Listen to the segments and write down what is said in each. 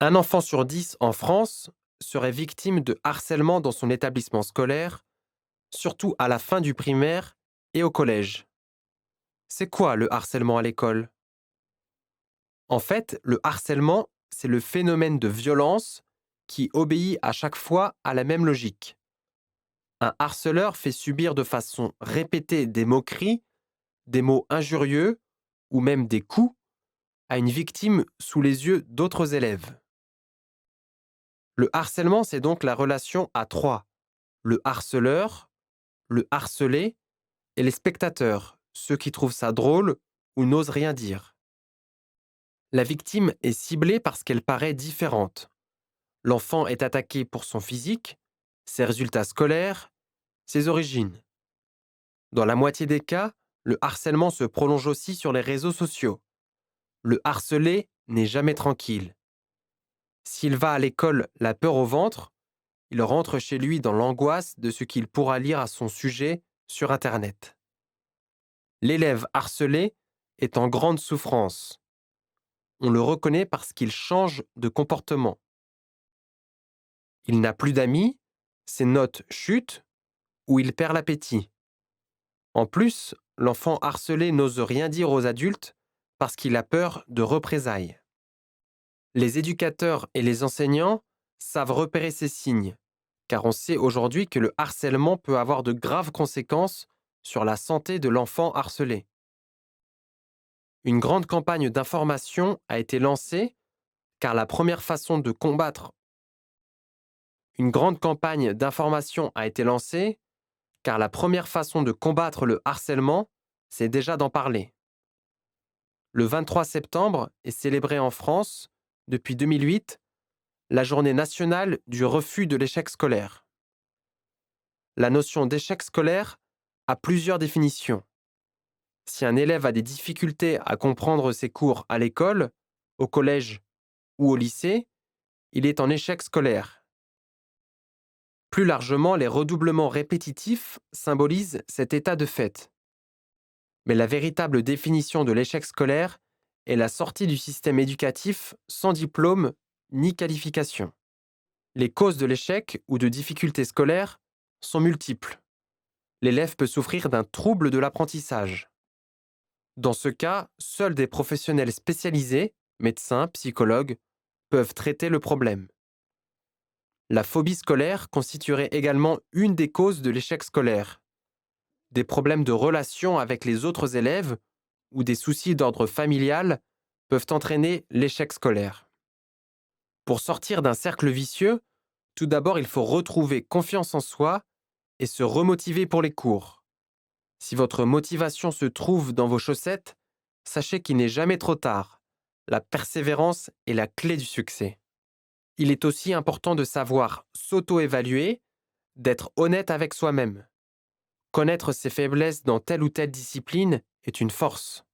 Un enfant sur 10 en France serait victime de harcèlement dans son établissement scolaire, surtout à la fin du primaire et au collège. C'est quoi le harcèlement à l'école? En fait, le harcèlement, c'est le phénomène de violence qui obéit à chaque fois à la même logique. Un harceleur fait subir de façon répétée des moqueries, des mots injurieux ou même des coups à une victime sous les yeux d'autres élèves. Le harcèlement, c'est donc la relation à trois: le harceleur, le harcelé et les spectateurs, ceux qui trouvent ça drôle ou n'osent rien dire. La victime est ciblée parce qu'elle paraît différente. L'enfant est attaqué pour son physique, ses résultats scolaires, ses origines. Dans la moitié des cas, le harcèlement se prolonge aussi sur les réseaux sociaux. Le harcelé n'est jamais tranquille. S'il va à l'école la peur au ventre, il rentre chez lui dans l'angoisse de ce qu'il pourra lire à son sujet sur Internet. L'élève harcelé est en grande souffrance. On le reconnaît parce qu'il change de comportement. Il n'a plus d'amis, ses notes chutent ou il perd l'appétit. En plus, l'enfant harcelé n'ose rien dire aux adultes parce qu'il a peur de représailles. Les éducateurs et les enseignants savent repérer ces signes, car on sait aujourd'hui que le harcèlement peut avoir de graves conséquences sur la santé de l'enfant harcelé. Une grande campagne d'information a été lancée car la première façon de combattre Une grande campagne d'information a été lancée car la première façon de combattre le harcèlement, c'est déjà d'en parler. Le 23 septembre est célébrée en France, depuis 2008, la journée nationale du refus de l'échec scolaire. La notion d'échec scolaire a plusieurs définitions. Si un élève a des difficultés à comprendre ses cours à l'école, au collège ou au lycée, il est en échec scolaire. Plus largement, les redoublements répétitifs symbolisent cet état de fait. Mais la véritable définition de l'échec scolaire est la sortie du système éducatif sans diplôme ni qualification. Les causes de l'échec ou de difficultés scolaires sont multiples. L'élève peut souffrir d'un trouble de l'apprentissage. Dans ce cas, seuls des professionnels spécialisés, médecins, psychologues, peuvent traiter le problème. La phobie scolaire constituerait également une des causes de l'échec scolaire. Des problèmes de relation avec les autres élèves ou des soucis d'ordre familial peuvent entraîner l'échec scolaire. Pour sortir d'un cercle vicieux, tout d'abord il faut retrouver confiance en soi et se remotiver pour les cours. Si votre motivation se trouve dans vos chaussettes, sachez qu'il n'est jamais trop tard. La persévérance est la clé du succès. Il est aussi important de savoir s'auto-évaluer, d'être honnête avec soi-même. Connaître ses faiblesses dans telle ou telle discipline est une force.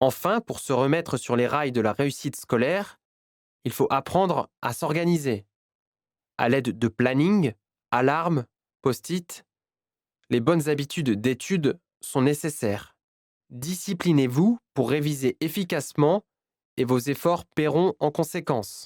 Enfin, pour se remettre sur les rails de la réussite scolaire, il faut apprendre à s'organiser. À l'aide de planning, alarmes, post-it, les bonnes habitudes d'études sont nécessaires. Disciplinez-vous pour réviser efficacement et vos efforts paieront en conséquence.